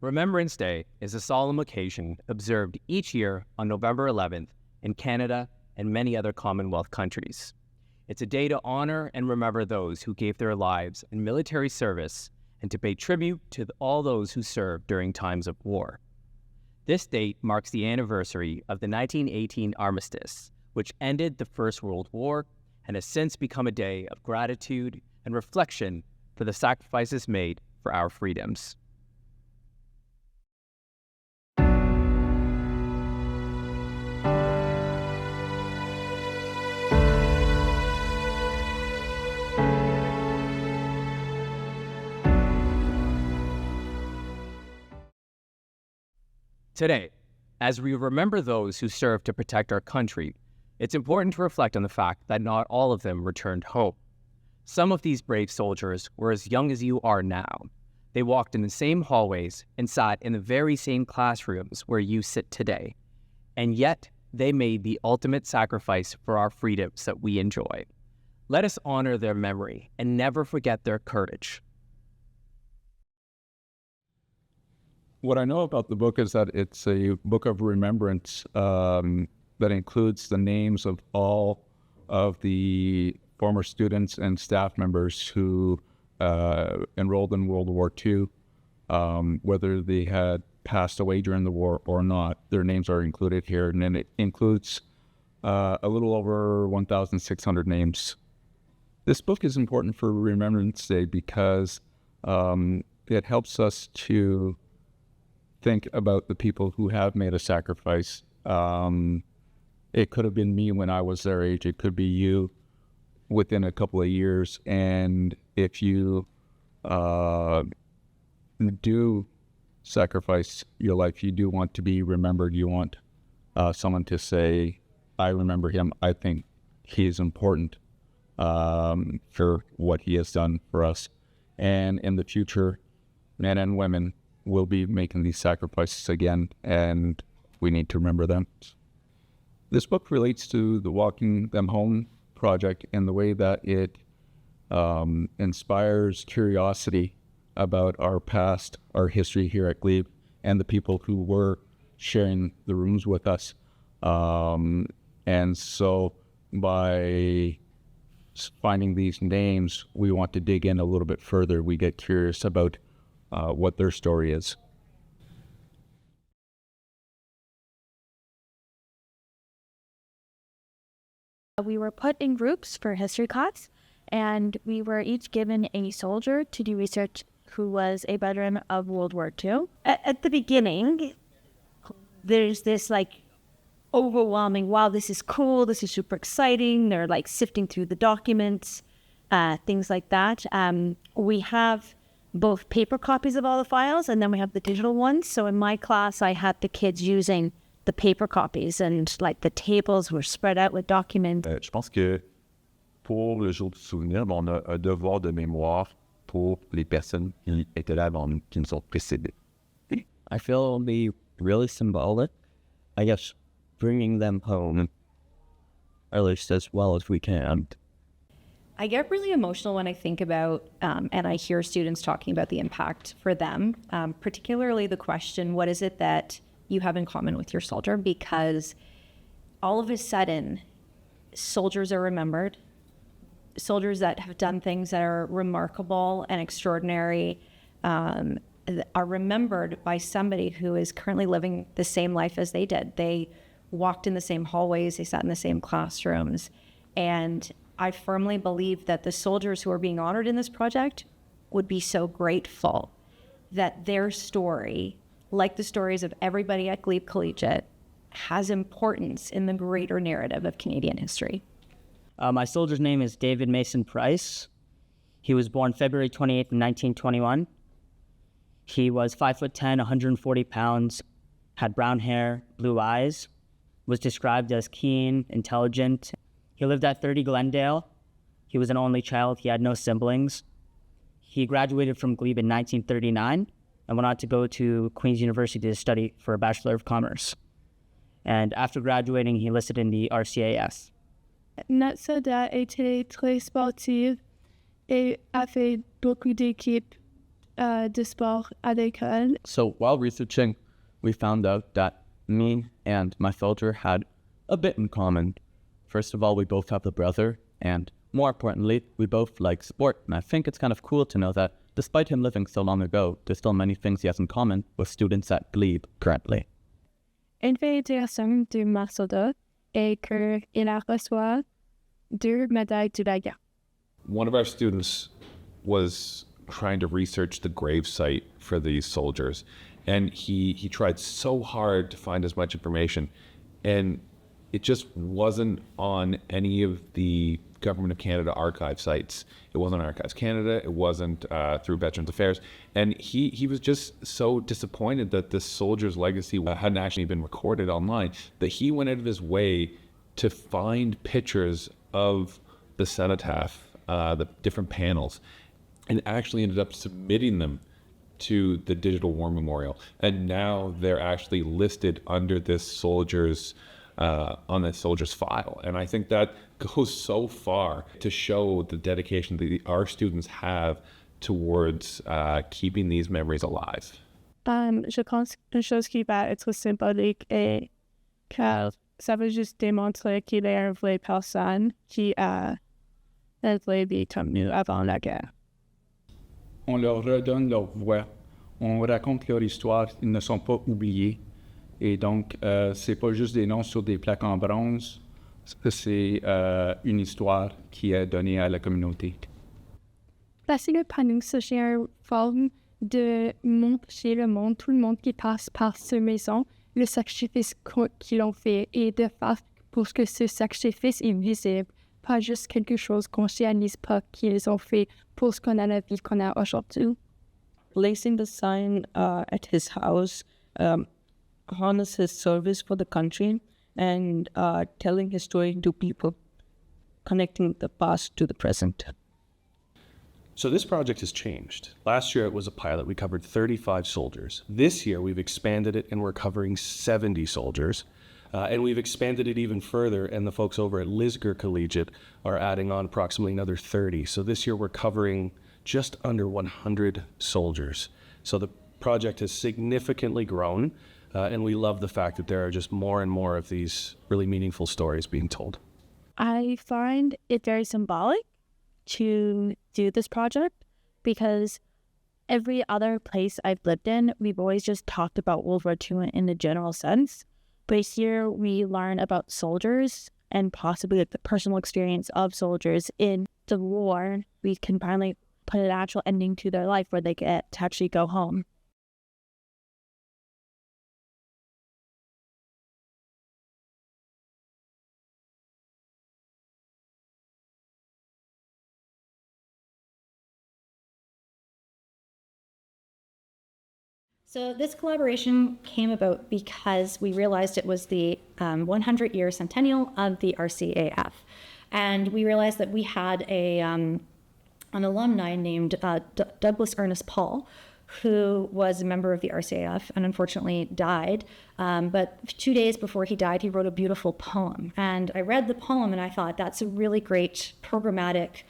Remembrance Day is a solemn occasion observed each year on November 11th in Canada and many other Commonwealth countries. It's a day to honor and remember those who gave their lives in military service and to pay tribute to all those who served during times of war. This date marks the anniversary of the 1918 armistice, which ended the First World War and has since become a day of gratitude and reflection for the sacrifices made for our freedoms. Today, as we remember those who served to protect our country, it's important to reflect on the fact that not all of them returned home. Some of these brave soldiers were as young as you are now. They walked in the same hallways and sat in the very same classrooms where you sit today. And yet, they made the ultimate sacrifice for our freedoms that we enjoy. Let us honor their memory and never forget their courage. What I know about the book is that it's a book of remembrance that includes the names of all of the former students and staff members who enrolled in World War II, whether they had passed away during the war or not. Their names are included here, and then it includes a little over 1,600 names. This book is important for Remembrance Day because it helps us to think about the people who have made a sacrifice. It could have been me when I was their age. It could be you within a couple of years. And if you do sacrifice your life, you do want to be remembered. You want someone to say, I remember him. I think he is important for what he has done for us. And in the future, men and women will be making these sacrifices again, and we need to remember them. This book relates to the Walking Them Home project in the way that it inspires curiosity about our past, our history here at Glebe, and the people who were sharing the rooms with us. And so by finding these names, we want to dig in a little bit further. We get curious about what their story is. We were put in groups for history class, and we were each given a soldier to do research who was a veteran of World War II. At the beginning, there's this overwhelming, wow, this is cool, this is super exciting. They're sifting through the documents, things like that. We have both paper copies of all the files, and then we have the digital ones. So in my class, I had the kids using the paper copies, and the tables were spread out with documents. Je pense que pour le jour du souvenir, on a un devoir de mémoire pour les personnes qui étaient là avant nous, qui nous ont précédés. I feel it'll be really symbolic, I guess, bringing them home, at least as well as we can. I get really emotional when I think about and I hear students talking about the impact for them, particularly the question, what is it that you have in common with your soldier? Because all of a sudden, soldiers are remembered. Soldiers that have done things that are remarkable and extraordinary are remembered by somebody who is currently living the same life as they did. They walked in the same hallways, they sat in the same classrooms, and I firmly believe that the soldiers who are being honored in this project would be so grateful that their story, like the stories of everybody at Glebe Collegiate, has importance in the greater narrative of Canadian history. My soldier's name is David Mason Price. He was born February 28th, 1921. He was 5'10", 140 pounds, had brown hair, blue eyes, was described as keen, intelligent. He lived at 30 Glendale. He was an only child. He had no siblings. He graduated from Glebe in 1939 and went on to go to Queen's University to study for a Bachelor of Commerce. And after graduating, he enlisted in the RCAF. Notre soldat était très sportif et a fait beaucoup d'équipes de sport à l'école. So while researching, we found out that me and my soldier had a bit in common. First of all, we both have a brother, and more importantly, we both like sport. And I think it's kind of cool to know that despite him living so long ago, there's still many things he has in common with students at Glebe currently. Une fait intéressante de ma soldat est qu'il a reçu 2 médailles de la guerre. One of our students was trying to research the gravesite for these soldiers, and he tried so hard to find as much information, and it just wasn't on any of the Government of Canada archive sites. It wasn't on Archives Canada, it wasn't through Veterans Affairs, and he was just so disappointed that this soldier's legacy hadn't actually been recorded online, that he went out of his way to find pictures of the cenotaph, the different panels, and actually ended up submitting them to the Digital War Memorial. And now they're actually listed under this soldier's, on the soldier's file. And I think that goes so far to show the dedication that our students have towards keeping these memories alive. Je pense qu'une chose qui va être symbolique est car ça veut juste démontrer qu'il est une vraie personne qui a une vraie vie comme nous avant la guerre. On leur redonne leur voix. On raconte leur histoire. Ils ne sont pas oubliés. Et donc, c'est pas juste des noms sur des plaques en bronze. C'est une histoire qui est donnée à la communauté. Placer le panneau, c'est une forme de montrer le monde, tout le monde qui passe par cette maison, le sacrifice qu'ils ont fait et de faire pour que ce sacrifice est visible, pas juste quelque chose qu'on ne réalise pas qu'ils ont fait pour ce qu'on a la vie qu'on a aujourd'hui. Placing the sign at his house honors his service for the country and telling his story to people, connecting the past to the present. So this project has changed. Last year it was a pilot. We covered 35 soldiers. This year we've expanded it and we're covering 70 soldiers. And we've expanded it even further, and the folks over at Glebe Collegiate are adding on approximately another 30. So this year we're covering just under 100 soldiers. So the project has significantly grown, and we love the fact that there are just more and more of these really meaningful stories being told. I find it very symbolic to do this project because every other place I've lived in, we've always just talked about World War II in a general sense. But here we learn about soldiers and possibly like the personal experience of soldiers in the war. We can finally put an actual ending to their life where they get to actually go home. So this collaboration came about because we realized it was the 100-year centennial of the RCAF. And we realized that we had an alumni named Douglas Ernest Paul, who was a member of the RCAF and unfortunately died. But 2 days before he died, he wrote a beautiful poem. And I read the poem and I thought that's a really great programmatic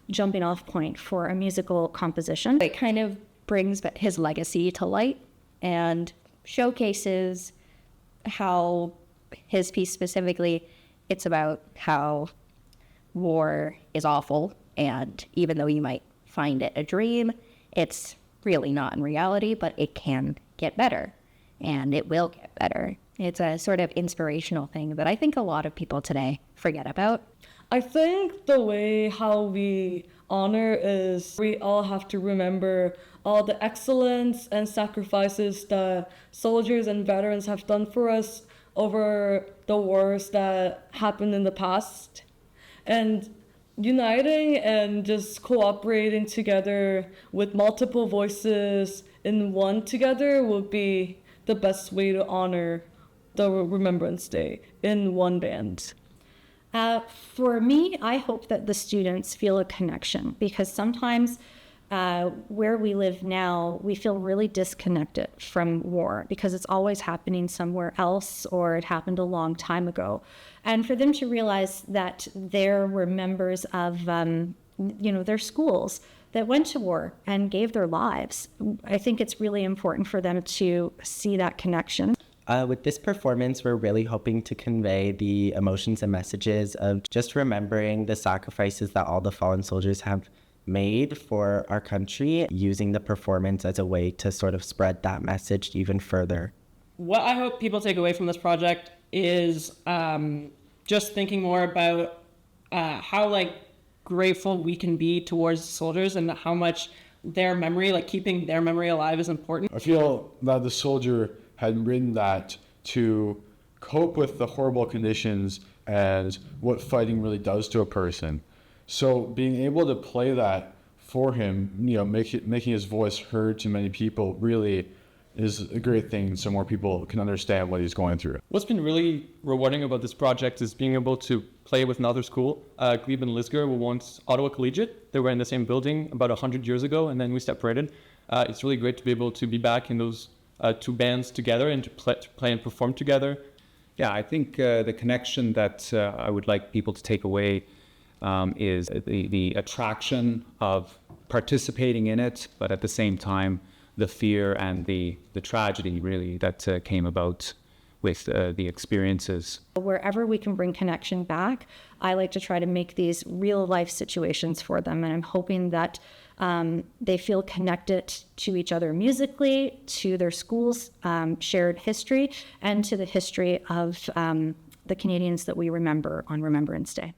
jumping off point for a musical composition. It kind of brings his legacy to light and showcases how his piece specifically, it's about how war is awful, and even though you might find it a dream, it's really not in reality, but it can get better, and it will get better. It's a sort of inspirational thing that I think a lot of people today forget about. I think the way how we honor is we all have to remember all the excellence and sacrifices that soldiers and veterans have done for us over the wars that happened in the past. And uniting and just cooperating together with multiple voices in one together would be the best way to honor the Remembrance Day in one band. For me, I hope that the students feel a connection, because sometimes where we live now, we feel really disconnected from war because it's always happening somewhere else or it happened a long time ago. And for them to realize that there were members of, their schools that went to war and gave their lives. I think it's really important for them to see that connection. With this performance, we're really hoping to convey the emotions and messages of just remembering the sacrifices that all the fallen soldiers have made for our country, using the performance as a way to sort of spread that message even further. What I hope people take away from this project is just thinking more about how grateful we can be towards soldiers and how much their memory, keeping their memory alive, is important. I feel that the soldier had written that to cope with the horrible conditions and what fighting really does to a person. So being able to play that for him, making his voice heard to many people really is a great thing, so more people can understand what he's going through. What's been really rewarding about this project is being able to play with another school. Glebe and Lisgar were once Ottawa Collegiate. They were in the same building about 100 years ago, and then we separated. It's really great to be able to be back in those two bands together and to play and perform together. Yeah, I think the connection that I would like people to take away is the attraction of participating in it, but at the same time, the fear and the tragedy really that came about with the experiences. Wherever we can bring connection back, I like to try to make these real life situations for them. And I'm hoping that they feel connected to each other musically, to their school's shared history, and to the history of the Canadians that we remember on Remembrance Day.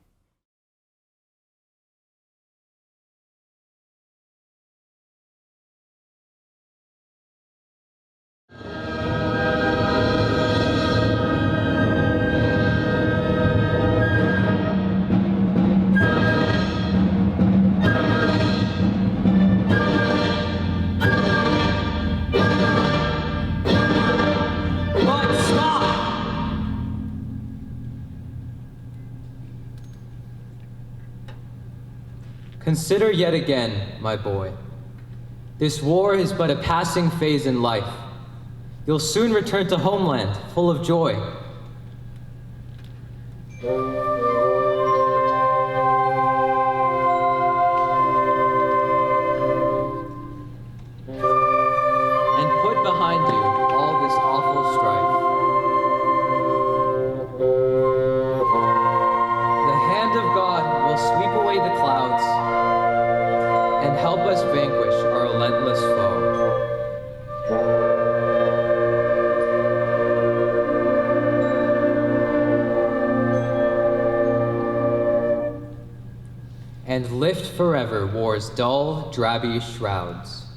Consider yet again, my boy, this war is but a passing phase in life. You'll soon return to homeland, full of joy. And put behind you all this awful strife. The hand of God will sweep away the clouds and help us vanquish our relentless foe. And lift forever war's dull, drabby shrouds.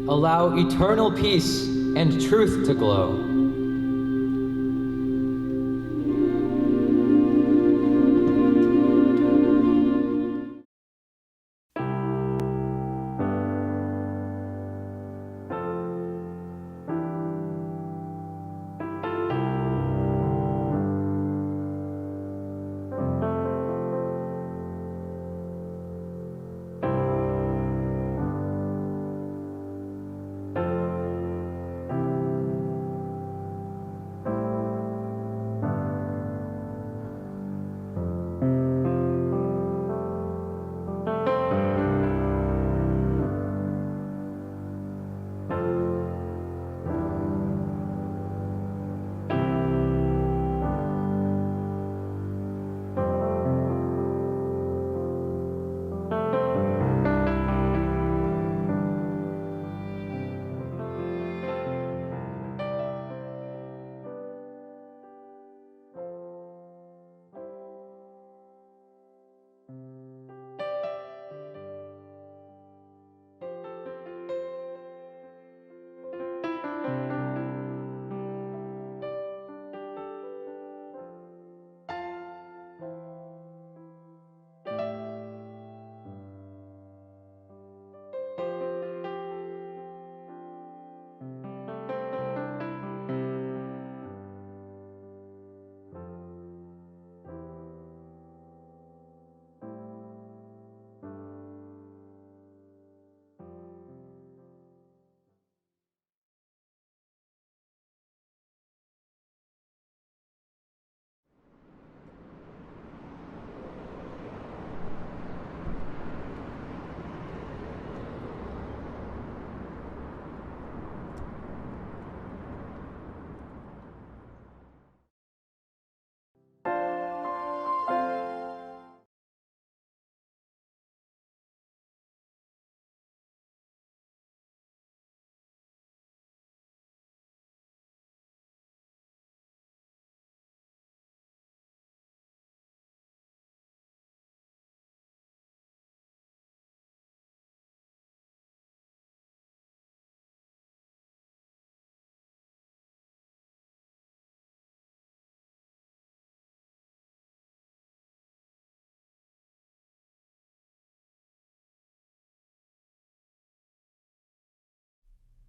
Allow eternal peace and truth to glow.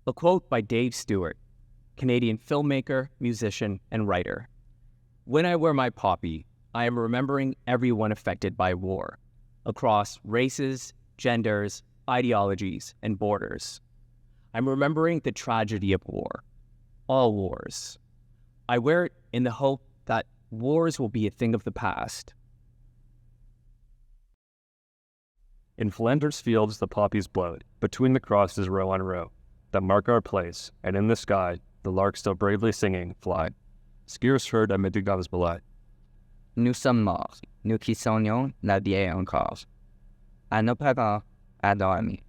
A quote by Dave Stewart, Canadian filmmaker, musician, and writer. "When I wear my poppy, I am remembering everyone affected by war, across races, genders, ideologies, and borders. I'm remembering the tragedy of war, all wars. I wear it in the hope that wars will be a thing of the past." In Flanders Fields the poppies blowed, between the crosses row on row, that mark our place, and in the sky, the lark still bravely singing, fly. Scarce heard à Medugav's belay. Nous sommes morts, nous qui sognons la vie encore. À nos parents, à dormir.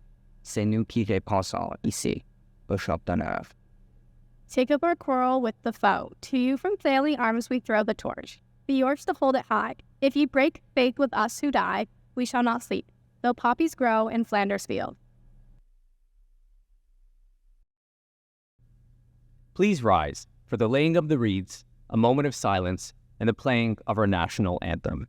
C'est nous qui repensons ici, au champ d'honneur. Take up our quarrel with the foe. To you from flailing arms we throw the torch. Be yours to hold it high. If you break faith with us who die, we shall not sleep, though poppies grow in Flanders Field. Please rise for the laying of the wreaths, a moment of silence, and the playing of our national anthem.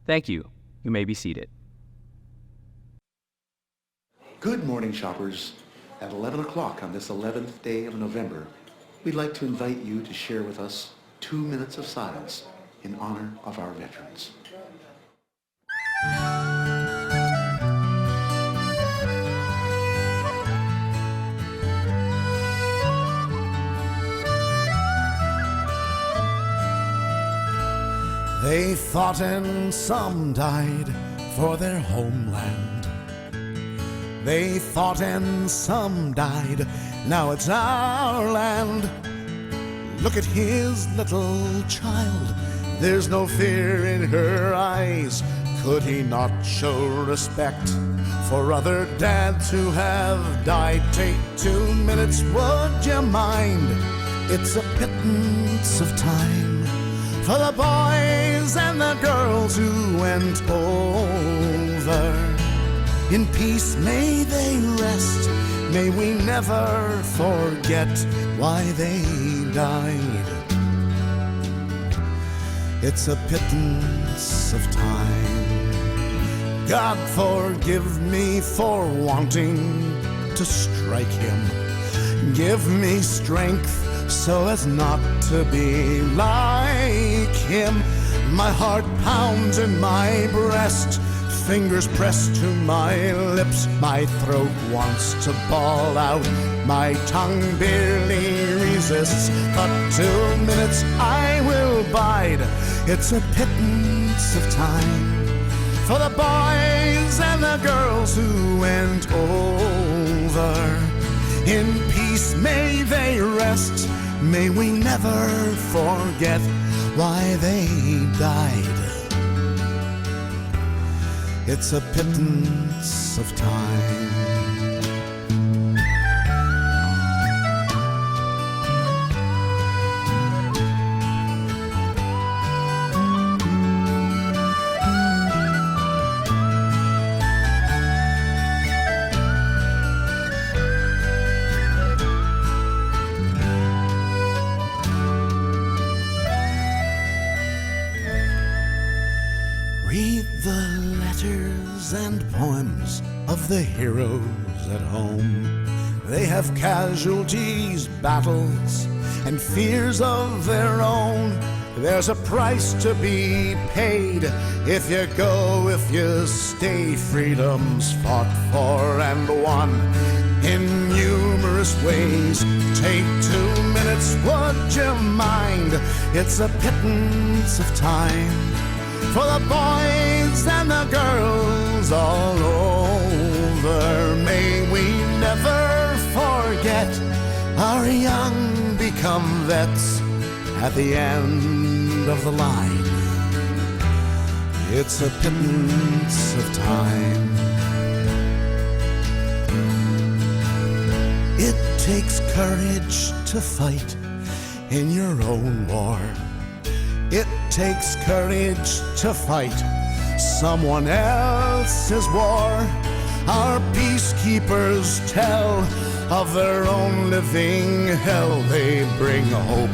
Thank you. You may be seated. Good morning, shoppers. At 11 o'clock on this 11th day of November, we'd like to invite you to share with us 2 minutes of silence in honor of our veterans. They fought and some died for their homeland. They fought and some died, now it's our land. Look at his little child, there's no fear in her eyes. Could he not show respect for other dads who have died? Take 2 minutes, would you mind? It's a pittance of time for the boys and the girls who went over. In peace may they rest, may we never forget why they died. It's a pittance of time. God forgive me for wanting to strike him. Give me strength so as not to be like him. My heart pounds in my breast, fingers pressed to my lips. My throat wants to bawl out, my tongue barely resists. But 2 minutes I will bide. It's a pittance of time for the boys and the girls who went over. In peace may they rest, may we never forget why they died. It's a pittance of time. Read the letters and poems of the heroes at home. They have casualties, battles, and fears of their own. There's a price to be paid if you go, if you stay. Freedom's fought for and won in numerous ways. Take 2 minutes, would you mind? It's a pittance of time for the boys and the girls all over. May we never forget our young become vets at the end end of the line. It's a pittance of time. It takes courage to fight in your own war. It takes courage to fight someone else's war. Our peacekeepers tell of their own living hell. They bring hope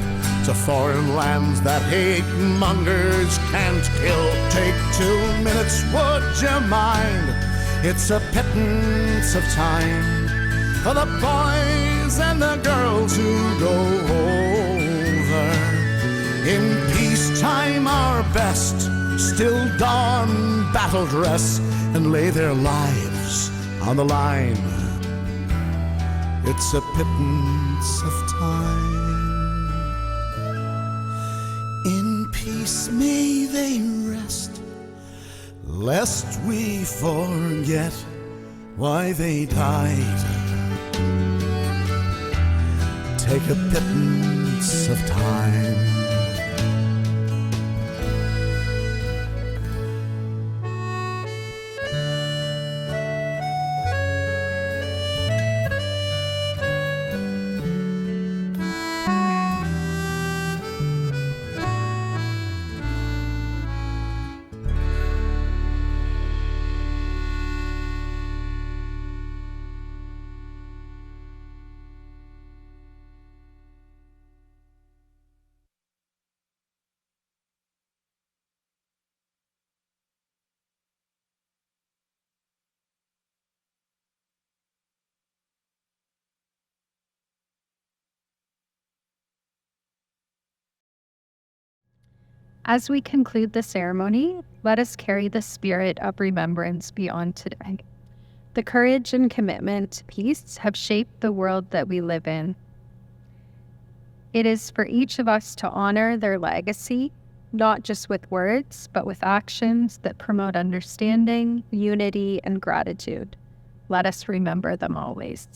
to foreign lands that hate mongers can't kill. Take 2 minutes, would you mind? It's a pittance of time for the boys and the girls who go over. In peacetime our best still don battle dress and lay their lives on the line. It's a pittance of time. In peace may they rest, lest we forget why they died. Take a pittance of time. As we conclude the ceremony, let us carry the spirit of remembrance beyond today. The courage and commitment to peace have shaped the world that we live in. It is for each of us to honor their legacy, not just with words, but with actions that promote understanding, unity, and gratitude. Let us remember them always.